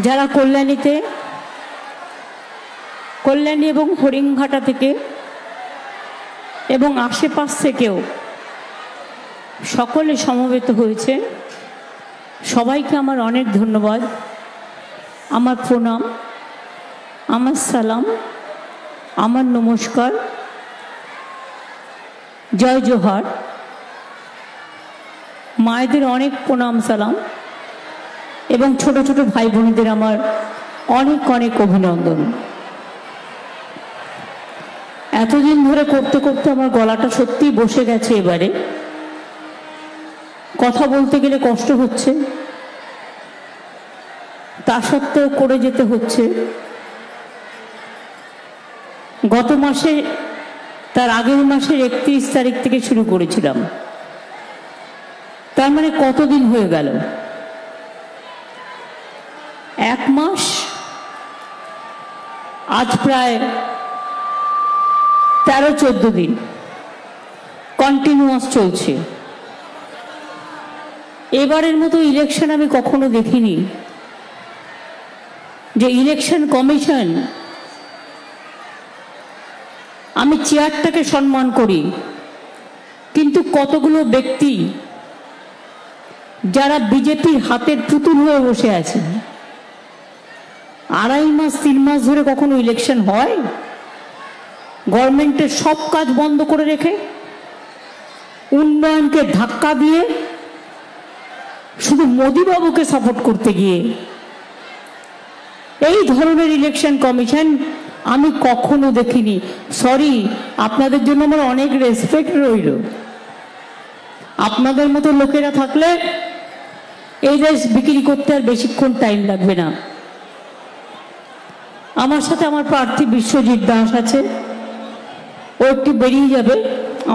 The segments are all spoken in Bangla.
যারা কল্যাণীতে কল্যাণী এবং হরিণঘাটা থেকে এবং আশেপাশ থেকেও সকলে সমবেত হয়েছে, সবাইকে আমার অনেক ধন্যবাদ, আমার প্রণাম, আমার সালাম, আমার নমস্কার, জয় জোহার। মায়েদের অনেক প্রণাম সালাম এবং ছোট ছোট ভাই বোনেদের আমার অনেক অনেক অভিনন্দন। এতদিন ধরে করতে করতে আমার গলাটা সত্যিই বসে গেছে, এবারে কথা বলতে গেলে কষ্ট হচ্ছে, তা সত্ত্বেও করে যেতে হচ্ছে। গত মাসে, তার আগের মাসের 31 তারিখ থেকে শুরু করেছিলাম, তার মানে কতদিন হয়ে গেল? 1 মাস, আজ প্রায় 13-14 দিন কন্টিনিউয়াস চলছে। এবারের মতো ইলেকশন আমি কখনো দেখিনি যে ইলেকশন কমিশন, আমি চেয়ারটাকে সম্মান করি, কিন্তু কতগুলো ব্যক্তি যারা বিজেপির হাতের পুতুল হয়ে বসে আছে, 2.5 মাস 3 মাস ধরে কখনো ইলেকশন হয়? গভর্নমেন্টের সব কাজ বন্ধ করে রেখে, উন্নয়নকে ধাক্কা দিয়ে, শুধু মোদিবাবুকে সাপোর্ট করতে গিয়ে এই ধরনের ইলেকশন কমিশন আমি কখনো দেখিনি। সরি, আপনাদের জন্য আমার অনেক রেসপেক্ট রইল। আপনাদের মতো লোকেরা থাকলে এই দেশ বিক্রি করতে আর বেশিক্ষণ টাইম লাগবে না। আমার সাথে আমার প্রার্থী বিশ্বজিৎ দাস আছে, ও একটু বেরিয়ে যাবে,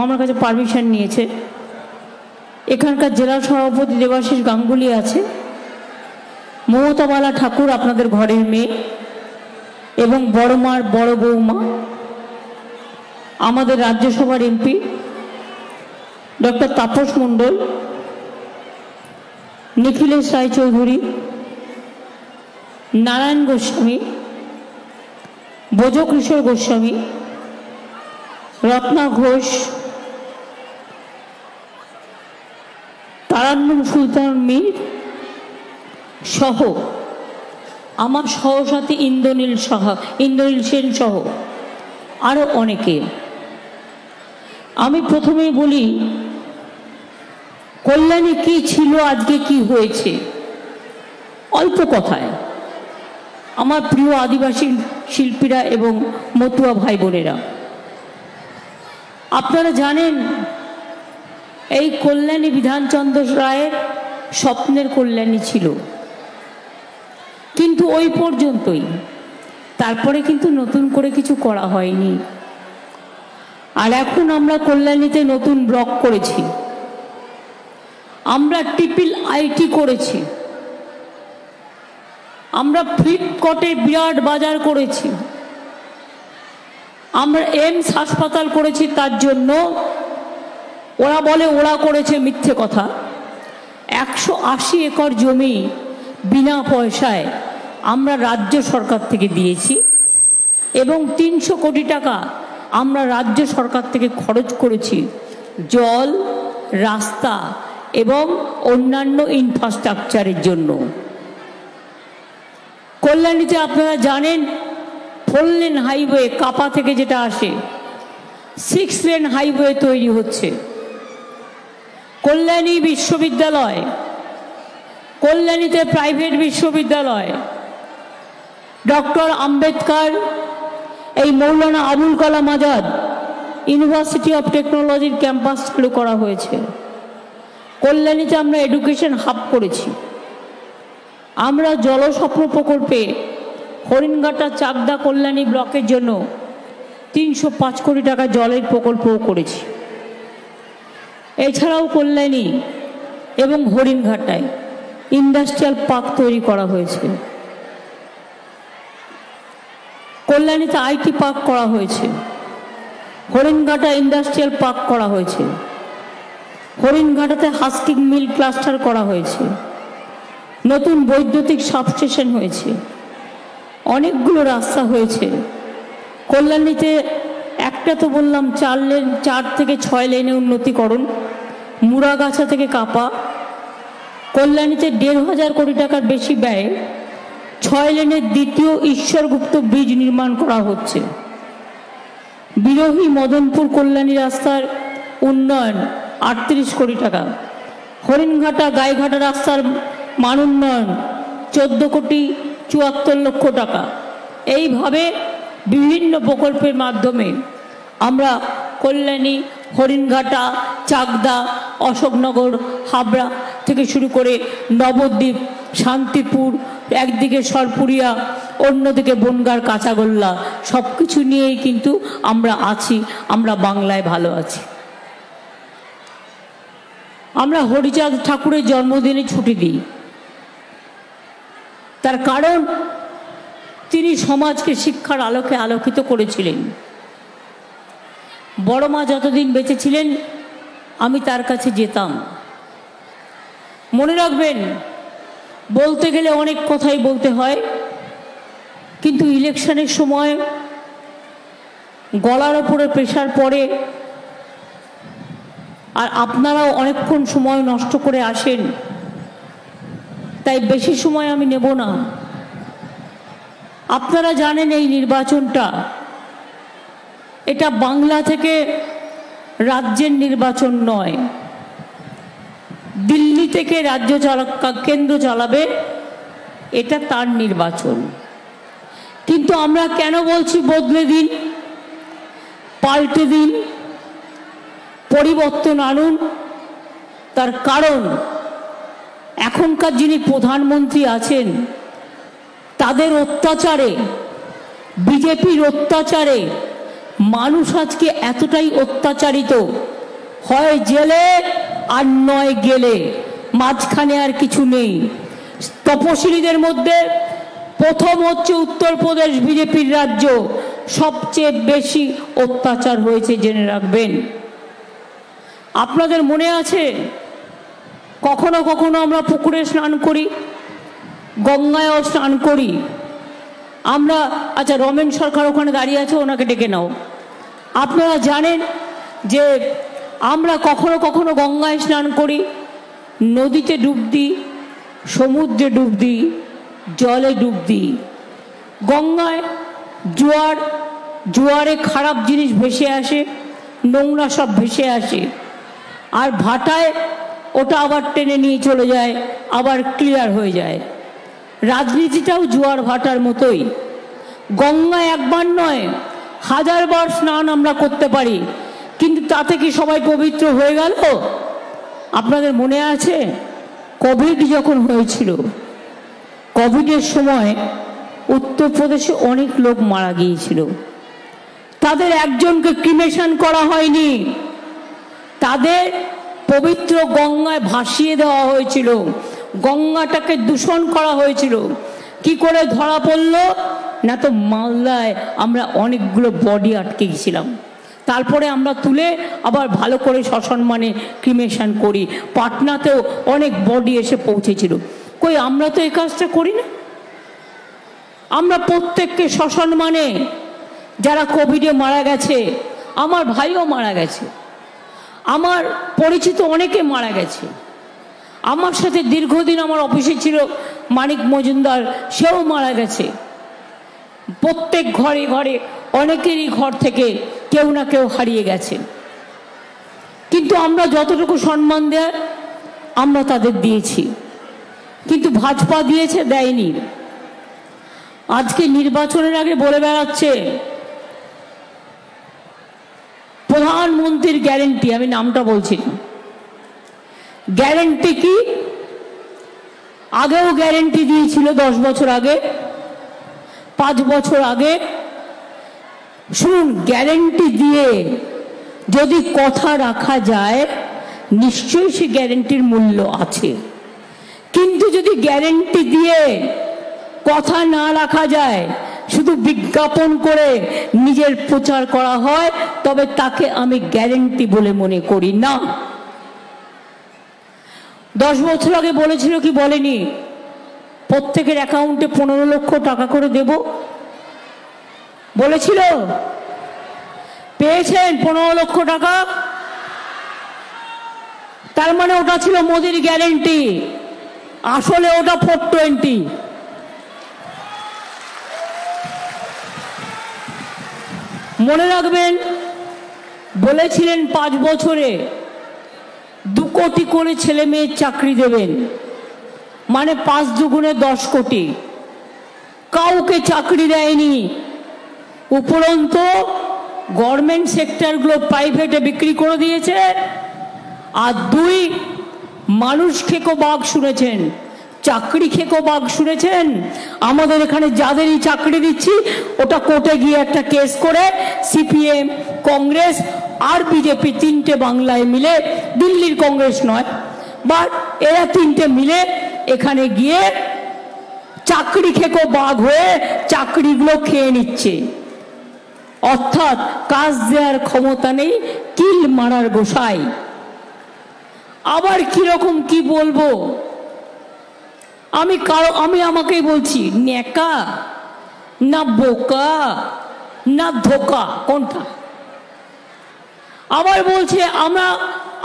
আমার কাছে পারমিশন নিয়েছে। এখানকার জেলা সভাপতি দেবাশিস গাঙ্গুলি আছে, মমতা বালা ঠাকুর আপনাদের ঘরের মেয়ে এবং বড়মার বড় বৌমা, আমাদের রাজ্যসভার এমপি ডক্টর তাপস মণ্ডল, নিখিলেশ রায়চৌধুরী, নারায়ণ গোস্বামী, ব্রজকিশোর গোস্বামী, রত্না ঘোষ, তারান্নুম সুলতান মীর সহ আমার সহসাথী ইন্দ্রনীল সেন সহ আরো অনেকে। আমি প্রথমেই বলি, কল্যাণী কি ছিল, আজকে কি হয়েছে, অল্প কথায়। আমার প্রিয় আদিবাসী শিল্পীরা এবং মতুয়া ভাই বোনেরা, আপনারা জানেন এই কল্যাণী বিধানচন্দ্র রায়ের স্বপ্নের কল্যাণী ছিল, কিন্তু ওই পর্যন্তই। তারপরে কিন্তু নতুন করে কিছু করা হয়নি। আর এখন আমরা কল্যাণীতে নতুন ব্লক করেছি, আমরা ট্রিপল আইটি করেছি, আমরা ফ্লিপকটে বিরাট বাজার করেছি, আমরা এমস হাসপাতাল করেছি। তার জন্য ওরা বলে ওরা করেছে, মিথ্যে কথা। 180 একর জমি বিনা পয়সায় আমরা রাজ্য সরকার থেকে দিয়েছি এবং 300 কোটি টাকা আমরা রাজ্য সরকার থেকে খরচ করেছি জল, রাস্তা এবং অন্যান্য ইনফ্রাস্ট্রাকচারের জন্য। কল্যাণীতে আপনারা জানেন 4 লেন হাইওয়ে, কাপা থেকে যেটা আসে, 6 লেন হাইওয়ে তৈরি হচ্ছে। কল্যাণী বিশ্ববিদ্যালয়, কল্যাণীতে প্রাইভেট বিশ্ববিদ্যালয়, ডক্টর আম্বেদকর, এই মৌলানা আবুল কালাম আজাদ ইউনিভার্সিটি অফ টেকনোলজির ক্যাম্পাস চালু করা হয়েছে। কল্যাণীতে আমরা এডুকেশন হাব করেছি। আমরা জলস্বপ্ন প্রকল্পে হরিণঘাটা, চাকদা, কল্যাণী ব্লকের জন্য 305 কোটি টাকা জলের প্রকল্পও করেছি। এছাড়াও কল্যাণী এবং হরিণঘাটায় ইন্ডাস্ট্রিয়াল পার্ক তৈরি করা হয়েছে। কল্যাণীতে আইটি পার্ক করা হয়েছে, হরিণঘাটা ইন্ডাস্ট্রিয়াল পার্ক করা হয়েছে, হরিণঘাটাতে হাস্কিং মিল ক্লাস্টার করা হয়েছে, নতুন বৈদ্যুতিক সাবস্টেশন হয়েছে, অনেকগুলো রাস্তা হয়েছে। কল্যাণীতে একটা তো বললাম 4 থেকে 6 লেনে উন্নতিকরণ, মুড়াগাছা থেকে কাপা। কল্যাণীতে 1,500 কোটি টাকার বেশি ব্যয়ে 6 লেনের দ্বিতীয় ঈশ্বরগুপ্ত ব্রিজ নির্মাণ করা হচ্ছে। বিরোহী মদনপুর কল্যাণী রাস্তার উন্নয়ন 38 কোটি টাকা। হরিণঘাটা গাইঘাটা রাস্তার মান উন্নয়ন 14 কোটি 74 লক্ষ টাকা। এইভাবে বিভিন্ন প্রকল্পের মাধ্যমে আমরা কল্যাণী, হরিণঘাটা, চাকদা, অশোকনগর, হাবড়া থেকে শুরু করে নবদ্বীপ, শান্তিপুর, একদিকে সরপুরিয়া, অন্যদিকে বনগাঁর কাঁচাগোল্লা, সব কিছু নিয়েই কিন্তু আমরা আছি। আমরা বাংলায় ভালো আছি। আমরা হরিচাঁদ ঠাকুরের জন্মদিনে ছুটি দিই, তার কারণ তিনি সমাজকে শিক্ষার আলোকে আলোকিত করেছিলেন। বড় মা যতদিন বেঁচে ছিলেন আমি তার কাছে যেতাম। মনে রাখবেন, বলতে গেলে অনেক কথাই বলতে হয়, কিন্তু ইলেকশনের সময় গলার ওপরে প্রেশার পড়ে, আর আপনারাও অনেকক্ষণ সময় নষ্ট করে আসেন, তাই বেশি সময় আমি নেব না। আপনারা জানেন এই নির্বাচনটা, এটা বাংলা থেকে রাজ্যের নির্বাচন নয়। দিল্লি থেকে রাজ্য কেন্দ্র চালাবে, এটা তার নির্বাচন। কিন্তু আমরা কেন বলছি বদলে দিন, পাল্টে দিন, পরিবর্তন আনুন? তার কারণ এখনকার যিনি প্রধানমন্ত্রী আছেন তাদের অত্যাচারে, বিজেপির অত্যাচারে মানুষ আজকে এতটাই অত্যাচারিত, হয় জেলে আর নয় গেলে, মাঝখানে আর কিছু নেই। তপশিলীদের মধ্যে প্রথম হচ্ছে উত্তরপ্রদেশ, বিজেপির রাজ্য, সবচেয়ে বেশি অত্যাচার হয়েছে, জেনে রাখবেন। আপনাদের মনে আছে কখনো কখনো আমরা পুকুরে স্নান করি, গঙ্গায়ও স্নান করি আমরা। আচ্ছা, রমেন সরকার ওখানে দাঁড়িয়ে আছে, ওনাকে ডেকে নাও। আপনারা জানেন যে আমরা কখনো কখনো গঙ্গায় স্নান করি, নদীতে ডুব দিই, সমুদ্রে ডুব দিই, জলে ডুব দিই। গঙ্গায় জোয়ারে খারাপ জিনিস ভেসে আসে, নোংরা সব ভেসে আসে, আর ভাটায় ওটা আবার টেনে নিয়ে চলে যায়, আবার ক্লিয়ার হয়ে যায়। রাজনীতিটাও জোয়ার ভাটার মতোই। গঙ্গায় একবার নয় 1000 বার স্নান আমরা করতে পারি, কিন্তু তাতে কি সবাই পবিত্র হয়ে গেল? আপনাদের মনে আছে কোভিড যখন হয়েছিল, কোভিডের সময় উত্তরপ্রদেশে অনেক লোক মারা গিয়েছিল, তাদের একজনকে ক্রিমেশন করা হয়নি, তাদের পবিত্র গঙ্গায় ভাসিয়ে দেওয়া হয়েছিল, গঙ্গাটাকে দূষণ করা হয়েছিল। কি করে ধরা পড়লো না, তো মালদায় আমরা অনেকগুলো বডি আটকে গেছিলাম, তারপরে আমরা তুলে আবার ভালো করে সসম্মানে ক্রিমেশন করি। পাটনাতেও অনেক বডি এসে পৌঁছেছিল। কই, আমরা তো এই কাজটা করি না। আমরা প্রত্যেককে সসম্মানে, যারা কোভিডে মারা গেছে, আমার ভাইও মারা গেছে, আমার পরিচিত অনেকে মারা গেছে, আমার সাথে দীর্ঘদিন আমার অফিসে ছিল মানিক মজুমদার, সেও মারা গেছে। প্রত্যেক ঘরে ঘরে অনেকেরই ঘর থেকে কেউ না কেউ হারিয়ে গেছে, কিন্তু আমরা যতটুকু সম্মান দেয় আমরা তাদের দিয়েছি, কিন্তু ভাজপা দিয়েছে, দেয়নি। আজকে নির্বাচনের আগে বলে বেড়াচ্ছে প্রধানমন্ত্রীর গ্যারেন্টি, আমি নামটা বলছি না। গ্যারেন্টি কি? আগেও গ্যারেন্টি দিয়েছিল 10 বছর আগে, 5 বছর আগে। শুনুন, গ্যারেন্টি দিয়ে যদি কথা রাখা যায় নিশ্চয়ই সে গ্যারেন্টির মূল্য আছে, কিন্তু যদি গ্যারেন্টি দিয়ে কথা না রাখা যায়, শুধু বিজ্ঞাপন করে নিজের প্রচার করা হয়, তবে তাকে আমি গ্যারেন্টি বলে মনে করি না। 10 বছর আগে বলেছিল কি বলেনি? প্রত্যেকের অ্যাকাউন্টে 15 লক্ষ টাকা করে দেব বলেছিল। পেয়েছেন 15 লক্ষ টাকা? তার মানে ওটা ছিল মোদির গ্যারেন্টি, আসলে ওটা 420। মনে রাখবেন, বলেছিলেন 5 বছরে 2 কোটি করে ছেলে মেয়ের চাকরি দেবেন, মানে 5 দুগুণে 10 কোটি। কাউকে চাকরি দেয়নি, উপরন্তু গভর্নমেন্ট সেক্টরগুলো প্রাইভেটে বিক্রি করে দিয়েছে। আর 2, মানুষ খেকো বাঘ শুনেছেন, চাকরি খেকো বাঘ শুনেছেন। আমাদের এখানে যাদেরই চাকরি দিচ্ছি ওটা কোর্টে গিয়ে একটা কেস করে সিপিএম, কংগ্রেস আর বিজেপি 3টে বাংলায় মিলে, দিল্লির কংগ্রেস নয়, বাট এরা 3টে মিলে এখানে গিয়ে চাকরি খেকো বাঘ হয়ে চাকরিগুলো খেয়ে নিচ্ছে। অর্থাৎ কাজ দেওয়ার ক্ষমতা নেই, কিল মারার গোসাই। আবার কিরকম কি বলবো আমি আমাকেই বলছি, নেকা না বোকা না ধোকা, কোনটা? আবার বলছে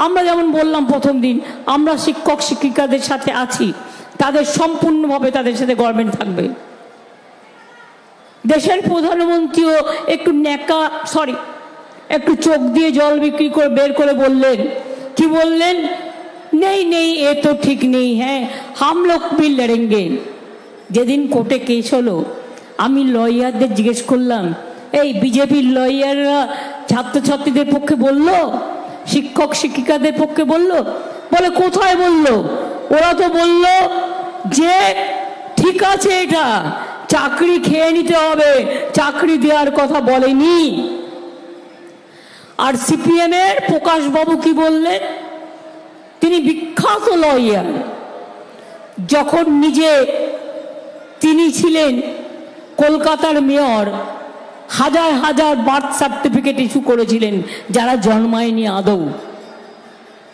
আমরা যেমন বললাম প্রথম দিন, আমরা শিক্ষক শিক্ষিকাদের সাথে আছি, তাদের সম্পূর্ণভাবে তাদের সাথে গভর্নমেন্ট থাকবে। দেশের প্রধানমন্ত্রীও একটু নেকা, একটু চোখ দিয়ে জল বিক্রি করে বের করে বললেন, কি বললেন? নেই নেই, এ তো ঠিক নেই, হ্যাঁ হাম লোক भी लड़ेंगे। যেদিন কোর্টে কেস হলো, আমি লয়ারদের জিজ্ঞেস করলাম, এই বিজেপির লয়াররা ছাত্রছাত্রীদের পক্ষে বললো, শিক্ষক শিক্ষিকাদের পক্ষে বললো? বলে কোথায় বললো? ওরা তো বললো যে ঠিক আছে, এটা চাকরি খেয়ে নিতে হবে, চাকরি দেওয়ার কথা বলেনি। আর সিপিএম এর প্রকাশ বাবু কি বললেন? তিনি বিখ্যাত লয়ার, যখন তিনি ছিলেন কলকাতার মেয়র, হাজার হাজার বার্থ সার্টিফিকেট ইস্যু করেছিলেন যারা জন্মায়নি আদৌ।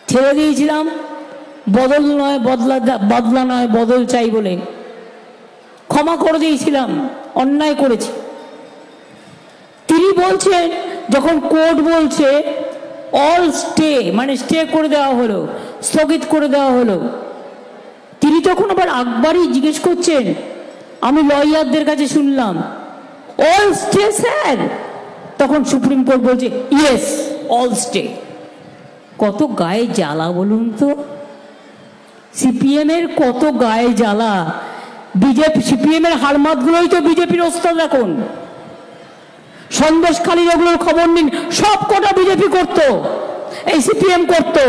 ছেড়ে দিয়েছিলাম, বদল নয় বদলা নয় বদল চাই বলে ক্ষমা করে দিয়েছিলাম, অন্যায় করেছি। তিনি বলছেন, যখন কোর্ট বলছে অল স্টে, মানে স্টে করে দেওয়া হলো, স্থগিত করে দেওয়া হলো, তিনি তখন আবার একবারই জিজ্ঞেস করছেন, আমি লয়ারদের কাছে শুনলাম অল স্টে স্যার, তখন সুপ্রিম কোর্ট বলছে ইয়েস অল স্টে। কত গায়ে জ্বালা বলুন তো, সিপিএম এর কত গায়ে জ্বালা। বিজেপি সিপিএম এর হারমাতগুলোই তো বিজেপির ওস্তাদ। এখন সন্দেশখালীর ওগুলোর খবর নিন, সব কটা বিজেপি করতো, এই সিপিএম করতো।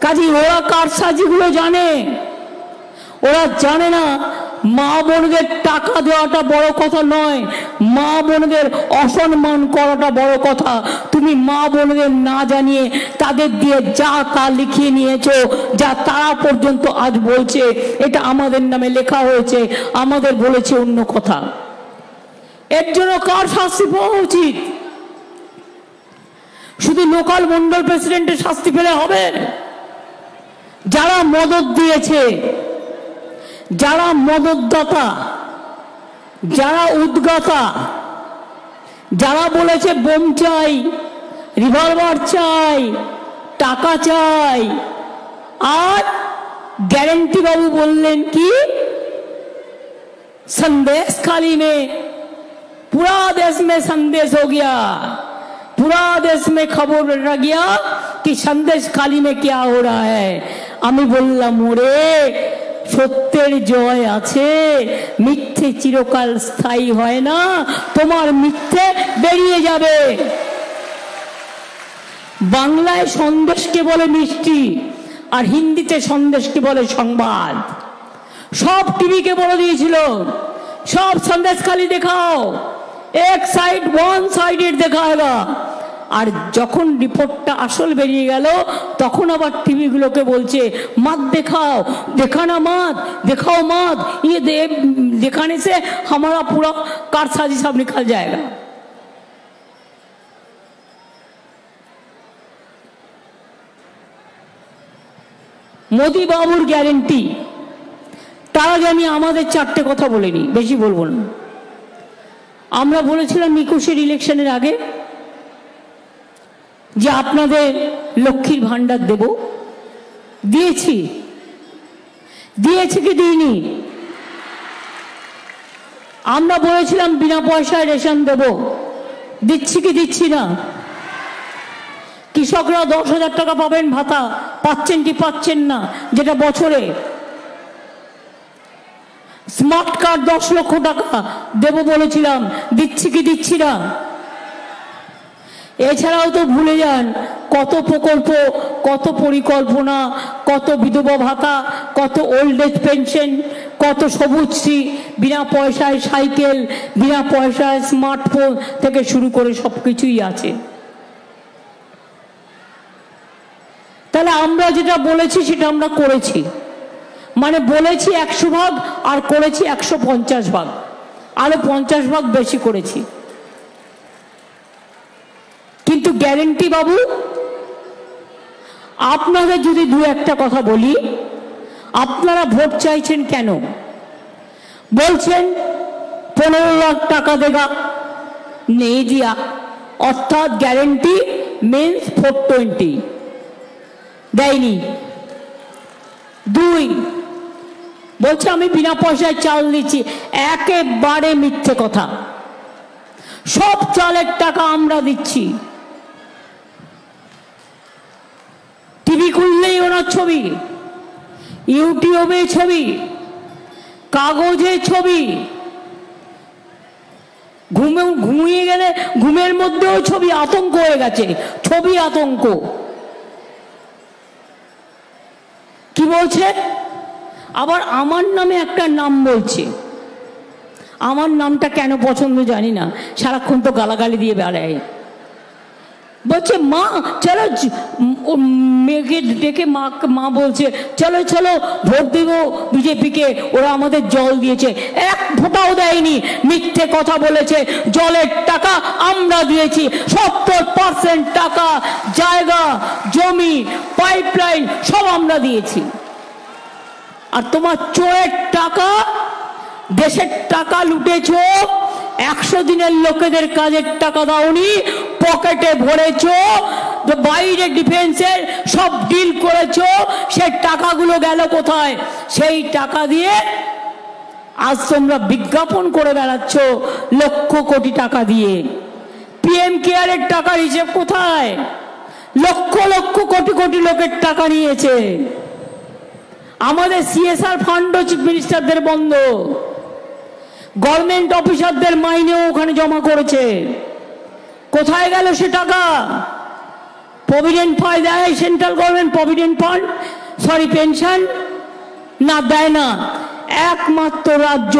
কাজী ওরা কারসাজিগুলো জানে। ওরা জানে না মা বোনদের টাকা দেওয়াটা বড় কথা নয়, মা বোনদের অসম্মান করাটা বড় কথা। তুমি মা বোনদের না জানিয়ে তাদের দিয়ে যা তা লিখিয়ে নিয়েছো, যা তারা পর্যন্ত আজ বলছে এটা আমাদের নামে লেখা হয়েছে, আমাদের বলেছে অন্য কথা। এর জন্য কার শাস্তি পাওয়া উচিত? শুধু লোকাল মন্ডল প্রেসিডেন্টের শাস্তি পেলে হবে? যারা মদত দিয়েছে, যারা মদতদাতা, যারা উদ্গাতা, যারা বলেছে বোম চাই, রিভলভার চাই, টাকা চাই, আর গ্যারেন্টি বাবু বললেন কি संदेशखाली में पूरा देश में संदेश हो गया, पूरा देश में खबर रह गया कि संदेशखाली में क्या हो रहा है। আমি বললাম ওরে সত্যের জয় আছে, মিথ্যে চিরকাল স্থায়ী হয় না, তোমার মিথ্যে বেরিয়ে যাবে। বাংলায় সন্দেশকে বলে মিষ্টি, আর হিন্দিতে সন্দেশকে বলে সংবাদ। সব টিভিকে বলে দিয়েছিল সব সন্দেশখালী দেখাও, এক সাইড ওয়ান সাইডেড দেখাएगा। আর যখন রিপোর্টটা আসল বেরিয়ে গেল, তখন আবার টিভিগুলোকে বলছে मत दिखाओ, दिखाना मत, दिखाओ मत, ये दिखाने से हमारा पूरा कारसाजी सब निकल जाएगा। मोदी बाबूर ग्यारंटी, তার আগে আমি আমাদের চারটে কথা বলে নিই, বেশি বলবো না। আমরা বলেছিলাম 21-এর ইলেকশনের আগে যে আপনাদের লক্ষ্মীর ভান্ডার দেব, দিয়েছি। দিয়েছি কি দিইনি? আমরা বলেছিলাম বিনা পয়সায় রেশন দেব, দিচ্ছি কি দিচ্ছি না? কৃষকরা 10,000 টাকা পাবেন ভাতা, পাচ্ছেন কি পাচ্ছেন না? যেটা বছরে। স্মার্ট কার্ড 10 লক্ষ টাকা দেব বলেছিলাম, দিচ্ছি কি দিচ্ছি না? এছাড়াও তো ভুলে যান কত প্রকল্প, কত পরিকল্পনা, কত বিধবা ভাতা, কত ওল্ড এজ পেনশন, কত সবুজশ্রী, বিনা পয়সায় সাইকেল, বিনা পয়সায় স্মার্টফোন থেকে শুরু করে সবকিছুই আছে। তাহলে আমরা যেটা বলেছি সেটা আমরা করেছি, মানে বলেছি 100 ভাগ আর করেছি 150 ভাগ, আরো 50 ভাগ বেশি করেছি। কিন্তু গ্যারেন্টি বাবু, আপনাদের যদি দু একটা কথা বলি, আপনারা ভোট চাইছেন কেন? বলছেন 15 লাখ টাকা দেগা, নেই দিয়া, অর্থাৎ গ্যারেন্টি মিন্স 420 দেয়নি। 2, বলছে আমি বিনা পয়সায় চাল দিচ্ছি, একেবারে মিথ্যে কথা। সব চালের টাকা আমরা দিচ্ছি। টিভি খুললেই ওনার ছবি, ইউটিউবে ছবি, কাগজে ছবি, ঘুমিয়ে গেলে ঘুমের মধ্যেও ছবি, আতঙ্ক হয়ে গেছে, ছবি আতঙ্ক। কি বলছে? আবার আমার নামে একটা নাম বলছে। আমার নামটা কেন পছন্দ জানি না, সারাক্ষণ তো গালাগালি দিয়ে বেড়ায়। বলছে মা চলো, মেয়েকে ডেকে মা বলছে চলো চলো ভোট দেব বিজেপিকে, ওরা আমাদের জল দিয়েছে, এক ফোঁটাও দেয়নি, মিথ্যে কথা বলেছে। জলের টাকা আমরা দিয়েছি, 70% টাকা, জায়গা জমি পাইপলাইন সব আমরা দিয়েছি। আর তোমার চোরের টাকা, দেশের টাকা লুটেছ, 100 দিনের লোকেদের কাজের টাকা দাওনি, পকেটে ভরেছ, বাইরে ডিফেন্সের সব ডিল করেছ, সেই টাকাগুলো গেল কোথায়? সেই টাকা দিয়ে আজ তোমরা বিজ্ঞাপন করে বেড়াচ্ছ লক্ষ কোটি টাকা দিয়ে। পিএম কেয়ারের টাকার হিসেব কোথায়? লক্ষ লক্ষ কোটি কোটি লোকের টাকা নিয়েছে। আমাদের সিএসআর ফান্ডও চিফ মিনিস্টারদের বন্ধ, গভর্নমেন্ট অফিসারদের মাইনেও ওখানে জমা করেছে। কোথায় গেল সে টাকা? প্রভিডেন্ট ফান্ড দেয় central government, provident fund, sorry pension না, দেয় না। একমাত্র রাজ্য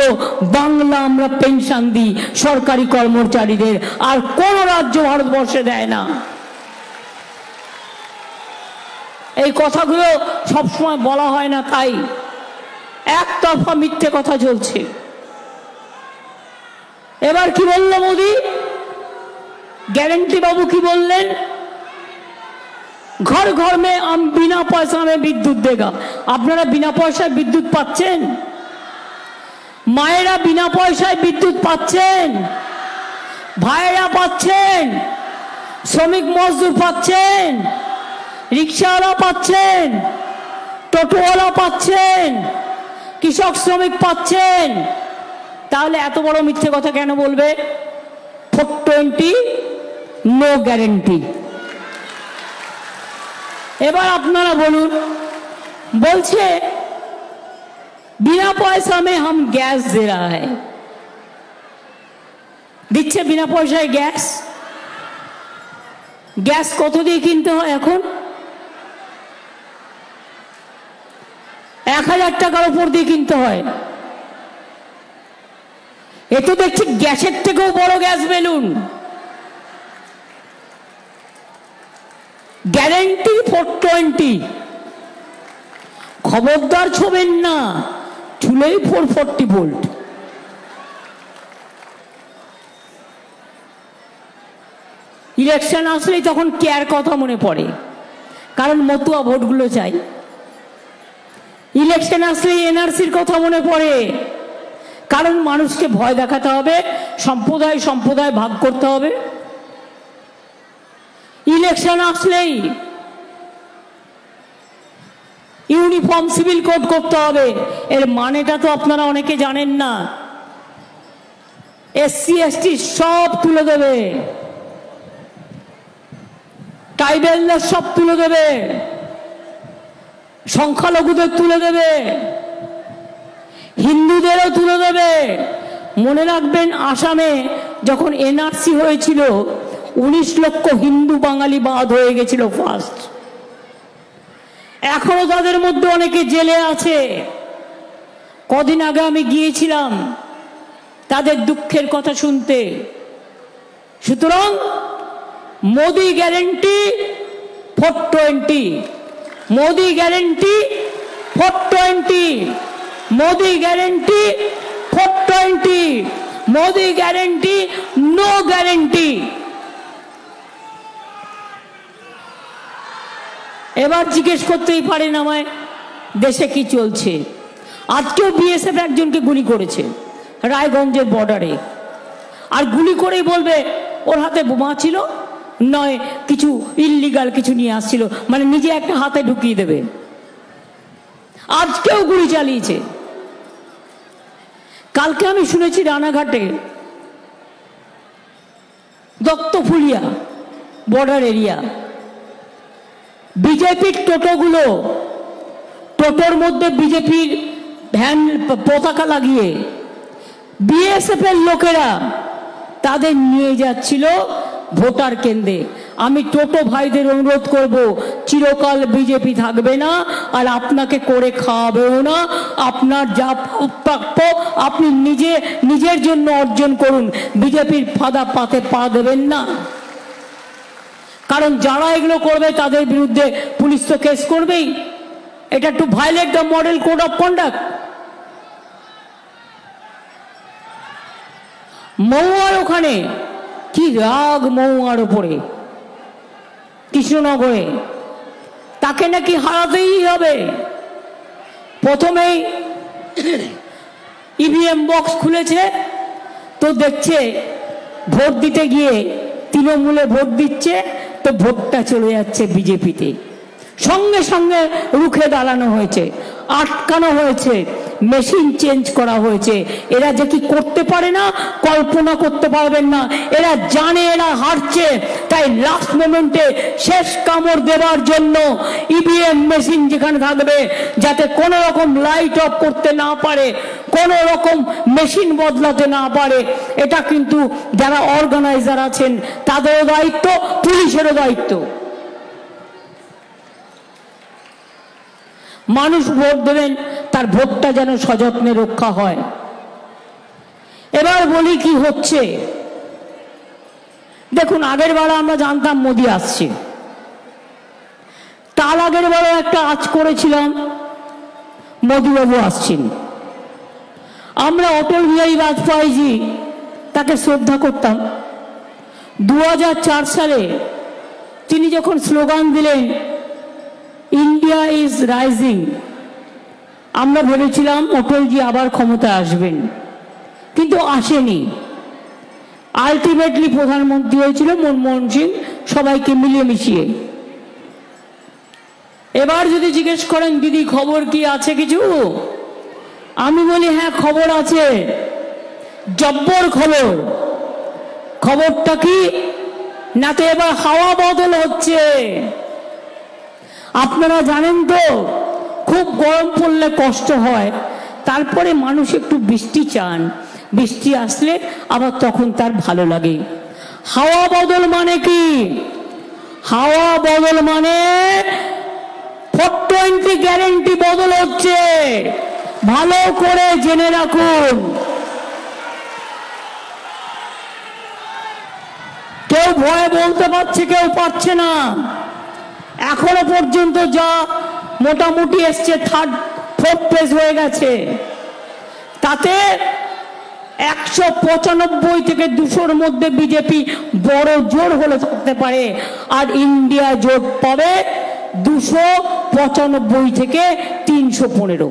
বাংলা আমরা পেনশন দিই সরকারি কর্মচারীদের, আর কোন রাজ্য ভারতবর্ষে দেয় না। এই কথাগুলো সবসময় বলা হয় না, তাই একতরফা মিথ্যে কথা চলছে। এবার কি বলল মোদি? গ্যারেন্টি বাবু কি বললেন? ঘর ঘর মে বিনা পয়সা মে বিদ্যুৎ দেগা। আপনারা বিনা পয়সায় বিদ্যুৎ পাচ্ছেন? মায়েরা বিনা পয়সায় বিদ্যুৎ পাচ্ছেন, ভাইয়েরা পাচ্ছেন, শ্রমিক মজদুর পাচ্ছেন, রিক্সাওয়ালা পাচ্ছেন, টোটোওয়ালা পাচ্ছেন, কৃষক শ্রমিক পাচ্ছেন। তাহলে এত বড় মিথ্যে কথা কেন বলবে? 420 নো গ্যারেন্টি। এবার আপনারা বলুন, বলছে बिना पैसा में हम गैस दे रहा है, দিচ্ছে বিনা পয়সায় গ্যাস। গ্যাস কত দিয়ে কিনতে হয় এখন? 1000 টাকার উপর দিয়ে কিনতে হয়। এ তো দেখছি গ্যাসের থেকেও বড় গ্যাস বেলুন। গ্যারেন্টি 420, খবরদার ছোবেন না, চুলেই 440 ভোল্ট। ইলেকশন আসলেই তখন কেয়ার কথা মনে পড়ে, কারণ মতুয়া ভোটগুলো চাই। ইলেকশন আসলেই এনআরসির কথা মনে পড়ে, কারণ মানুষকে ভয় দেখাতে হবে, সম্প্রদায় সম্প্রদায় ভাগ করতে হবে। ইলেকশন আসলেই ইউনিফর্ম সিভিল কোড করতে হবে। এর মানেটা তো আপনারা অনেকে জানেন না। এসসি এসটি সব তুলে দেবে, ট্রাইবেলদের সব তুলে দেবে, সংখ্যালঘুদের তুলে দেবে, হিন্দুদেরও তুলে দেবে। মনে রাখবেন, আসামে যখন এনআরসি হয়েছিল 19 লক্ষ হিন্দু বাঙালি বাদ হয়ে গেছিল ফার্স্ট। এখনো তাদের মধ্যে অনেকে জেলে আছে। কদিন আগে আমি গিয়েছিলাম তাদের দুঃখের কথা শুনতে। সুতরাং Modi guarantee 420, Modi guarantee 420, Modi guarantee 420, Modi guarantee no guarantee. এবার জিজ্ঞেস করতেই পারেন আমায়, দেশে কি চলছে? আজকেও বিএসএফ একজনকে গুলি করেছে রায়গঞ্জের বর্ডারে, আর গুলি করেই বলবে ওর হাতে বোমা ছিল, নয় কিছু ইল্লিগাল কিছু নিয়ে আসছিল, মানে নিজে একটা হাতে ঢুকিয়ে দেবে। আজকেও গুলি চালিয়েছে। কালকে আমি শুনেছি রানাঘাটে দত্তফুলিয়া বর্ডার এরিয়া বিজেপির টোটোগুলো, টোটোর মধ্যে বিজেপির ভ্যান পতাকা লাগিয়ে বিএসএফ এর লোকেরা তাদের নিয়ে যাচ্ছিল ভোটার কেন্দ্রে। আমি টোটো ভাইদের অনুরোধ করব, চিরকাল বিজেপি থাকবে না, আর আপনাকে করে খাওয়াবেও না। আপনার যা প্রাপ্য আপনি নিজের জন্য অর্জন করুন, বিজেপির ফাঁদা পাতে পা দেবেন না। কারণ যারা এগুলো করবে তাদের বিরুদ্ধে পুলিশ তো কেস করবেই। এটা to violate the model code of conduct. মৌয়ার ওখানে কি রাগ, মৌয়ার ওপরে কৃষ্ণনগরে, তাকে নাকি হারাতেই হবে। প্রথমেই ইভিএম বক্স খুলেছে, তো দেখছে ভোট দিতে গিয়ে তৃণমূলে ভোট দিচ্ছে, তো ভোটটা চলে যাচ্ছে বিজেপিতে। সঙ্গে সঙ্গে রুখে দাঁড়ানো হয়েছে, আটকানো হয়েছে, মেশিন চেঞ্জ করা হয়েছে। এরা যে কি করতে পারে না কল্পনা করতে পারবেন না। এরা জানে এরা হারছে, তাই লাস্ট মোমেন্টে শেষ কামড় দেওয়ার জন্য ইভিএম মেশিন যেখানে থাকবে যাতে কোনো রকম লাইট অফ করতে না পারে, কোনো রকম মেশিন বদলাতে না পারে। এটা কিন্তু যারা অর্গানাইজার আছেন তাদেরও দায়িত্ব, পুলিশেরও দায়িত্ব। মানুষ ভোট দেবেন, তার ভোটটা যেন সযত্নে রক্ষা হয়। এবার বলি কি হচ্ছে। দেখুন, আগের বার আমরা জানতাম মোদি আসছে, তার আগের বারও একটা আজ করেছিলাম মোদিবাবু আসছেন। আমরা অটল বিহারী বাজপেয়ীজি তাকে শ্রদ্ধা করতাম। 2004 সালে তিনি যখন স্লোগান দিলেন ইন্ডিয়া ইজ রাইজিং, আমরা ভেবেছিলাম অটলজি আবার ক্ষমতায় আসবেন, কিন্তু আসেনি। আলটিমেটলি প্রধানমন্ত্রী হয়েছিল মনমোহন সিং, সবাইকে মিলিয়ে মিশিয়ে। এবার যদি জিজ্ঞেস করেন দিদি খবর কি আছে কিছু, আমি বলি হ্যাঁ খবর আছে, জব্বর খবর। খবরটা কি না, তো এবার হাওয়া বদল হচ্ছে। আপনারা জানেন তো, খুব গরম পড়লে কষ্ট হয়, তারপরে মানুষ একটু বৃষ্টি চান, বৃষ্টি আসলে আবার তখন তার ভালো লাগে। হাওয়া বদল মানে কি? হাওয়া বদল মানে 420 গ্যারেন্টি বদল হচ্ছে, ভালো করে জেনে রাখুন। কেউ ভয়ে বলতে পারছে, কেউ পারছে না। এখনো পর্যন্ত যা মোটামুটি এসছে 4th পেজ হয়ে গেছে, তাতে 195 থেকে 200-র মধ্যে বিজেপি বড় জোর হলে থাকতে পারে, আর ইন্ডিয়া জোট পাবে 200 95 থেকে 315।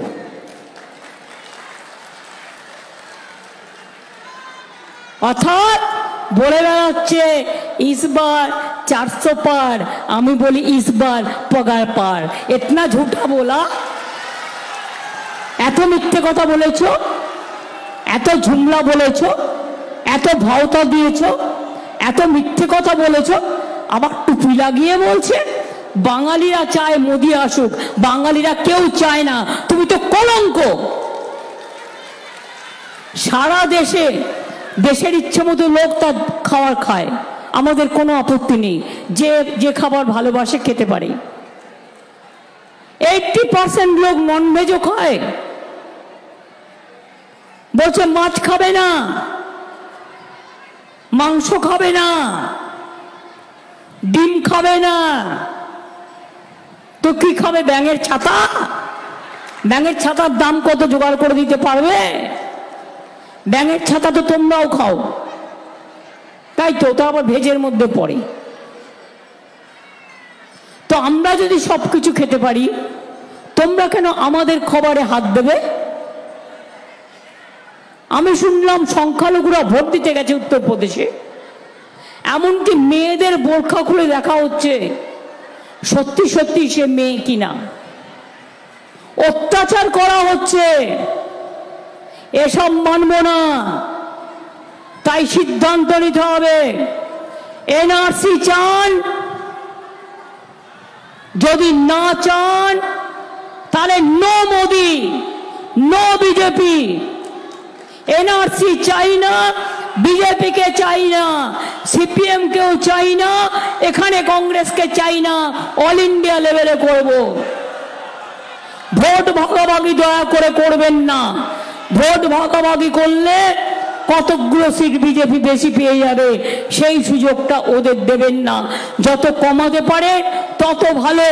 অর্থাৎ বলে বেড়াচ্ছে ইসবার 400 পার, আমি বলি ইসবার পগার পার। এতনা ঝুঠা বলা, এত মিথ্যে কথা বলেছ, এত ঝুমলা বলেছ, এত ভাওতা দিয়েছ, এত মিথ্যে কথা বলেছ, আবার টুপি লাগিয়ে বলছে বাঙালিরা চায় মোদি আসুক। বাঙালিরা কেউ চায় না, তুমি তো কলঙ্ক। সারা দেশে দেশের ইচ্ছে মতো লোক তার খাবার খায়, আমাদের কোনো আপত্তি নেই, যে যে খাবার ভালোবাসে খেতে পারে। 80% লোক ননভেজও খায়, বলছে মাছ খাবে না, মাংস খাবে না, ডিম খাবে না, তো কি খাবে? ব্যাঙের ছাতা? ব্যাঙের ছাতার দাম কত জোগাড় করে দিতে পারবে? ব্যাঙের ছাতা তো তোমরাও খাও, তাই তো, তা আবার ভেজের মধ্যে পড়ে। তো আমরা যদি সবকিছু খেতে পারি, তোমরা কেন আমাদের খাবারে হাত দেবে? আমি শুনলাম সংখ্যালঘুরা ভোট দিতে গেছে উত্তরপ্রদেশে, এমনকি মেয়েদের বোরখা খুলে দেখা হচ্ছে সত্যি সত্যি সে মেয়ে কিনা। অত্যাচার করা হচ্ছে, এসব মানব না। তাই সিদ্ধান্ত নিতে হবে। এনআরসি চান, যদি না চান তাহলে no Modi, no BJP. NRC চাই না, বিজেপি কে চাই না, সিপিএম কেও চাই না, এখানে কংগ্রেসকে চাই না, অল ইন্ডিয়া লেভেলে করব। ভোট ভাগাভাগি দয়া করে করবেন না। ভোট ভাগাভাগি করলে কতগুলো সিট বিজেপি বেশি পেয়ে যাবে, সেই সুযোগটা ওদের দেবেন না। যত কমাতে পারে তত ভালো।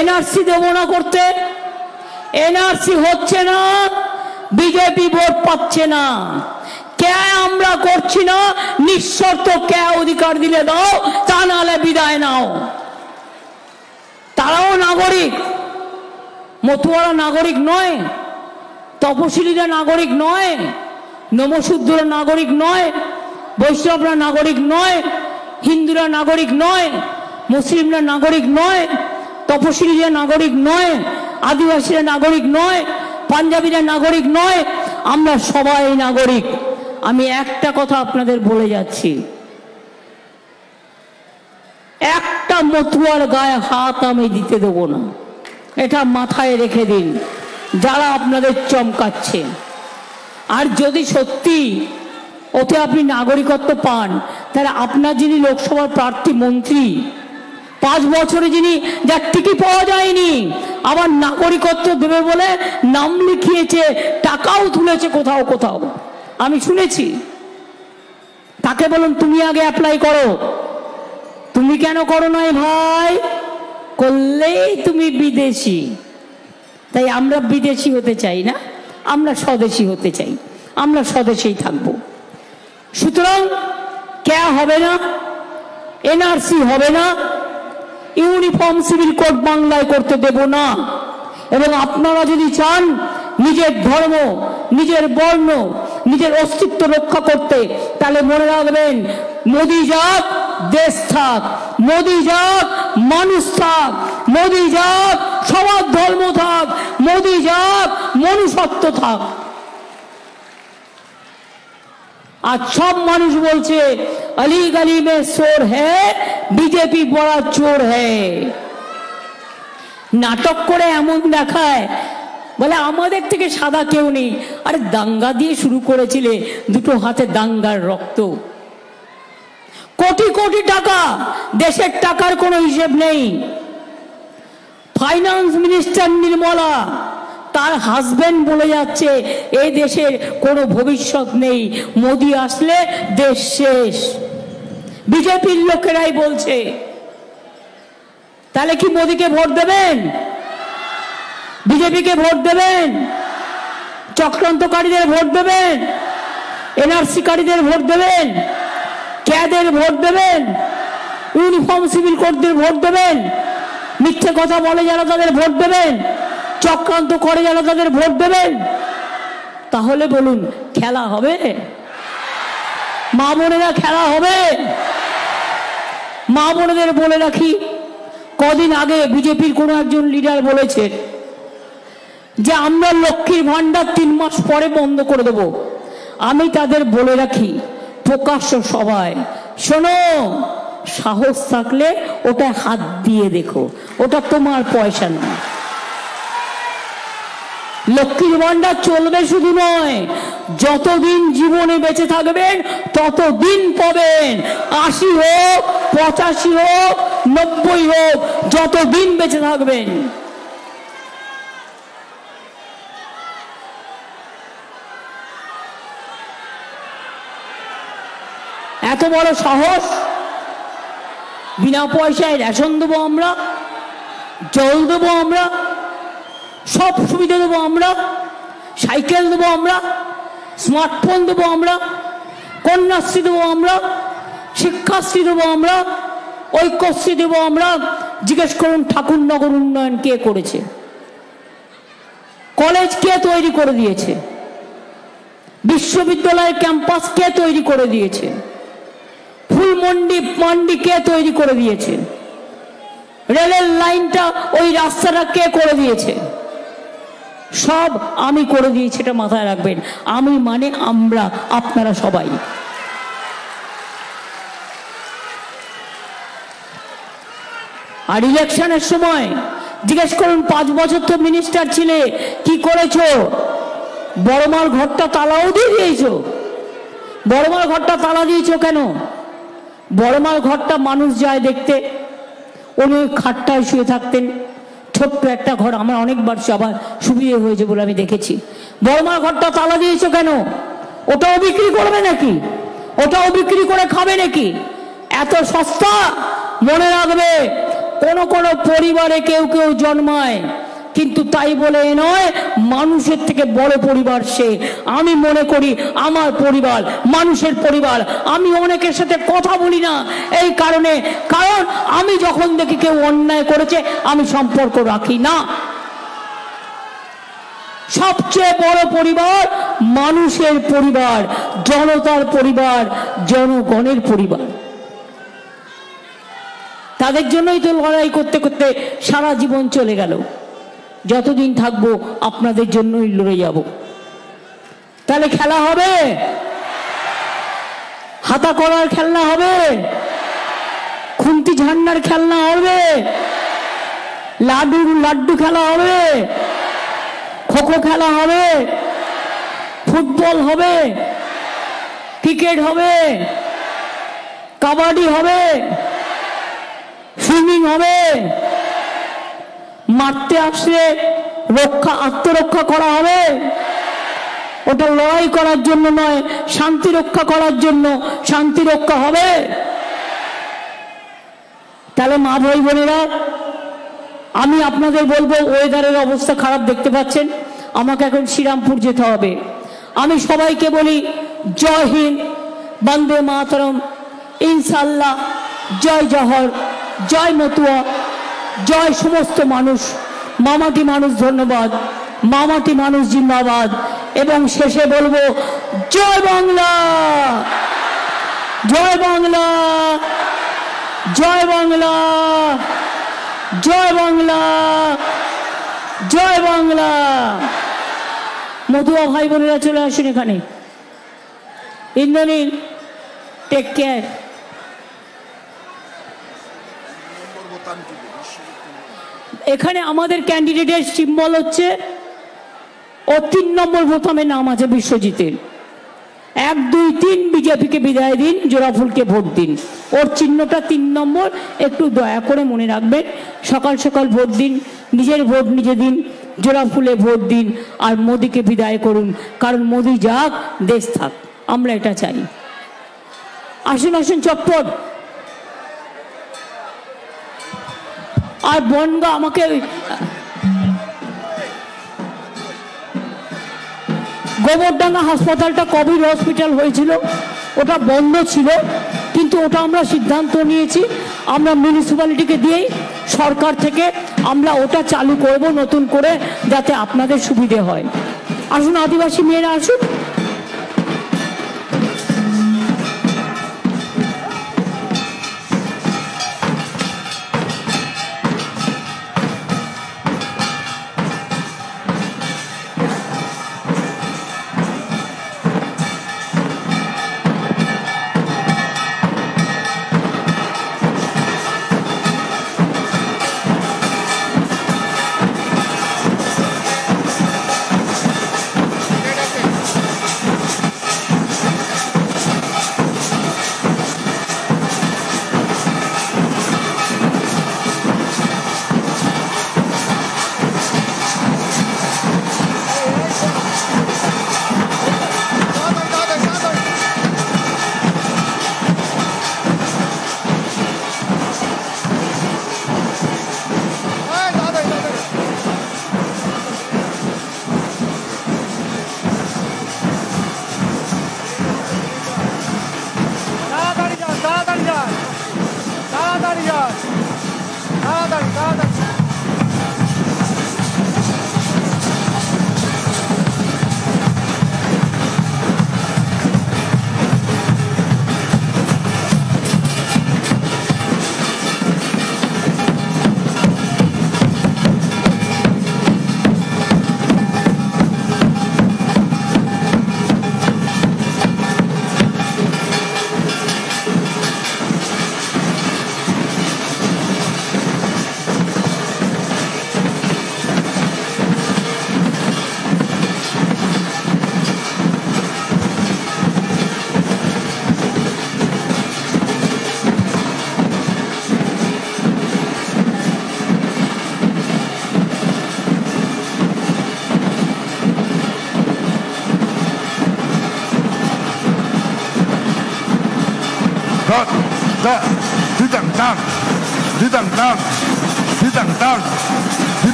এনআরসি দেব না করতে, এনআরসি হচ্ছে না, বিজেপি ভোট পাচ্ছে না। কে আমরা করছি না, নিঃশর্ত কে অধিকার দিলে দাও, তা নাহলে বিদায় নাও। তারাও নাগরিক, মতুয়ারা নাগরিক নয়, তপশিলীরা নাগরিক নয়, নমশূদ্ররা নাগরিক নয়, বৈষ্ণবরা নাগরিক নয়, হিন্দুরা নাগরিক নয়, মুসলিমরা নাগরিক নয়, তপশিলীরা নাগরিক নয়, আদিবাসীরা নাগরিক নয়, পাঞ্জাবিরা নাগরিক নয়, আমরা সবাই নাগরিক। আমি একটা কথা আপনাদের বলে যাচ্ছি, একটা মতুয়ার গায়ে হাত আমি দিতে দেবো না, এটা মাথায় রেখে দিন যারা আপনাদের চমকাচ্ছে। আর যদি সত্যি ওতে আপনি নাগরিকত্ব পান, তাহলে আপনার যিনি লোকসভার প্রার্থী মন্ত্রী, 5 বছরে যিনি যার টিকিট পাওয়া যায়নি, আবার নাগরিকত্ব দেবে বলে নাম লিখিয়েছে, টাকাও তুলেছে কোথাও কোথাও, আমি শুনেছি। তাকে বলুন তুমি আগে অ্যাপ্লাই করো। তুমি কেন করো নাই ভাই? করলেই তুমি বিদেশি। তাই আমরা বিদেশি হতে চাই না, আমরা স্বদেশী হতে চাই, আমরা স্বদেশেই থাকবো। সুতরাং কে হবে না, এনআরসি হবে না, ইউনিফর্ম সিভিল কোড বাংলায় করতে দেব না। এবং আপনারা যদি চান নিজের ধর্ম, নিজের বর্ণ, নিজের অস্তিত্ব রক্ষা করতে, তাহলে মনে রাখবেন মোদি যাক দেশ থাক, মোদি যাক মানুষ থাক, মোদি যাক সবার ধর্ম থাক, মোদি যাক মনুষ্যত্ব থাক। আর সব মানুষ বলছে अली गली में शोर है, बीजेपी बड़ा चोर है। নাটক করে এমন দেখায় বলে আমাদের থেকে সাদা কেউ নেই। আরে দাঙ্গা দিয়ে শুরু করেছিলে, দুটো হাতে দাঙ্গার রক্ত। কোটি কোটি টাকা, দেশের টাকার কোনো হিসেব নেই। ফাইন্যান্স মিনিস্টার নির্মলা, তার হাজবেন্ড বলে যাচ্ছে এই দেশের কোনো ভবিষ্যৎ নেই, মোদি আসলে দেশ শেষ। বিজেপির লোকেরাই বলছে। তাহলে কি মোদিকে ভোট দেবেন? বিজেপিকে ভোট দেবেন? চক্রান্তকারীদের ভোট দেবেন? এনআরসিকারীদের ভোট দেবেন? ক্যাদের ভোট দেবেন? ইউনিফর্ম সিভিল কোডদের ভোট দেবেন? মিথ্যে কথা বলে যারা তাদের ভোট দেবেন, চক্রান্ত করে যারা তাদের ভোট দেবেন। তাহলে বলুন খেলা হবে? মা বোনেরা খেলা হবে? মা বোনেদের বলে রাখি, কদিন আগে বিজেপির কোনো একজন লিডার বলেছে যে আমরা লক্ষ্মীর ভান্ডার 3 মাস পরে বন্ধ করে দেব। আমি তাদের বলে রাখি প্রকাশ্য সভায়, শোনো, সাহস থাকলে ওটা হাত দিয়ে দেখো, ওটা তোমার পয়সা নয়। লক্ষ্মীর ভান্ডার চলবে শুধু নয়, যতদিন জীবনে বেঁচে থাকবেন ততদিন পাবেন। 80 হোক, 85 হোক, 90 হোক, যতদিন বেঁচে থাকবেন। এত বড় সাহস! বিনা পয়সায় রেশন দেবো আমরা, জল দেবো আমরা, সব সুবিধা দেবো আমরা, সাইকেল দেবো আমরা, স্মার্টফোন দেবো আমরা, কন্যাশ্রী দেবো আমরা, শিক্ষাশ্রী দেবো আমরা, ঐক্যশ্রী দেবো আমরা। জিজ্ঞেস করুন ঠাকুরনগর উন্নয়ন কে করেছে? কলেজ কে তৈরি করে দিয়েছে? বিশ্ববিদ্যালয়ের ক্যাম্পাস কে তৈরি করে দিয়েছে? ফুলমন্ডি কে তৈরি করে দিয়েছে? রেলের লাইনটা, ওই রাস্তাটা কে করে দিয়েছে? সব আমি করে দিয়েছি, এটা মাথায় রাখবেন। আমি মানে আমরা, আপনারা সবাই। আর ইলেকশনের সময় জিজ্ঞেস করুন 5 বছর তো মিনিস্টার ছিলে, কি করেছো? বড়মার ঘরটা তালাও দিয়ে দিয়েছো। বড়মার ঘরটা তালা দিয়েছো কেন? বড়মার ঘরটা মানুষ যায় দেখতে, উনি খাটটায় শুয়ে থাকতেন, ছোট্ট একটা ঘর। আমার অনেকবার সবার সুবিধে হয়েছে বলে আমি দেখেছি। বড়মার ঘরটা তালা দিয়েছো কেন? ওটাও বিক্রি করবে নাকি? ওটাও বিক্রি করে খাবে নাকি? এত সস্তা? মনে রাখবে, কোন কোন পরিবারে কেউ কেউ জন্মায়, কিন্তু তাই বলে নয় মানুষের থেকে বড় পরিবার সে। আমি মনে করি আমার পরিবার মানুষের পরিবার। আমি অনেকের সাথে কথা বলি না এই কারণে, কারণ আমি যখন দেখি কেউ অন্যায় করেছে আমি সম্পর্ক রাখি না। সবচেয়ে বড় পরিবার মানুষের পরিবার, জনতার পরিবার, জনগণের পরিবার। তাদের জন্যই তো লড়াই করতে করতে সারা জীবন চলে গেল। যতদিন থাকবো আপনাদের জন্যই লড়ে যাব। তাহলে খেলা হবে? হাতা করার খেলনা হবে? খুন্তি ঝান্ডার খেলনা হবে? লাড্ডু খেলা হবে? খোখো খেলা হবে? ফুটবল হবে? ক্রিকেট হবে? কাবাডি হবে? সুইমিং হবে? মারতে আসলে আত্মরক্ষা করা হবে? ওটা লড়াই করার জন্য নয়, শান্তি রক্ষা করার জন্য। শান্তি রক্ষা হবে? তাহলে মা ভাই বোনেরা, আমি আপনাদের বলবো, ওয়েদারের অবস্থা খারাপ দেখতে পাচ্ছেন, আমাকে এখন শ্রীরামপুর যেতে হবে। আমি সবাইকে বলি জয় হিন্দ, বন্দে মাতরম, ইনশাল্লাহ, জয় জহর, জয় মতুয়া, জয় সমস্ত মানুষ, মামাটি মানুষ ধন্যবাদ, মামাটি মানুষ জিন্দাবাদ। এবং শেষে বলবো জয় বাংলা, জয় বাংলা, জয় বাংলা, জয় বাংলা, জয় বাংলা। মতুয়া ভাই বোনেরা চলে আসুন এখানে। Indranil, take care. এখানে আমাদের ক্যান্ডিডেটের সিম্বল হচ্ছে, ও 3 নম্বর বোতামে নাম আছে বিশ্বজিতের। 1, 2, 3 বিজেপিকে বিদায় দিন, জোড়াফুলকে ভোট দিন। ওর চিহ্নটা 3 নম্বর, একটু দয়া করে মনে রাখবেন। সকাল সকাল ভোট দিন, নিজের ভোট নিজে দিন, জোড়াফুলে ভোট দিন, আর মোদিকে বিদায় করুন। কারণ মোদি যাক, দেশ থাক, আমরা এটা চাই। আসুন আসুন চটপট। আর বনগা, আমাকে গোবরডাঙ্গা হাসপাতালটা কোভিড হসপিটাল হয়েছিল, ওটা বন্ধ ছিল, কিন্তু ওটা আমরা সিদ্ধান্ত নিয়েছি আমরা মিউনিসিপ্যালিটিকে দিয়েই সরকার থেকে আমরা ওটা চালু করব নতুন করে, যাতে আপনাদের সুবিধে হয়। আসুন আদিবাসী মেয়েরা আসুন।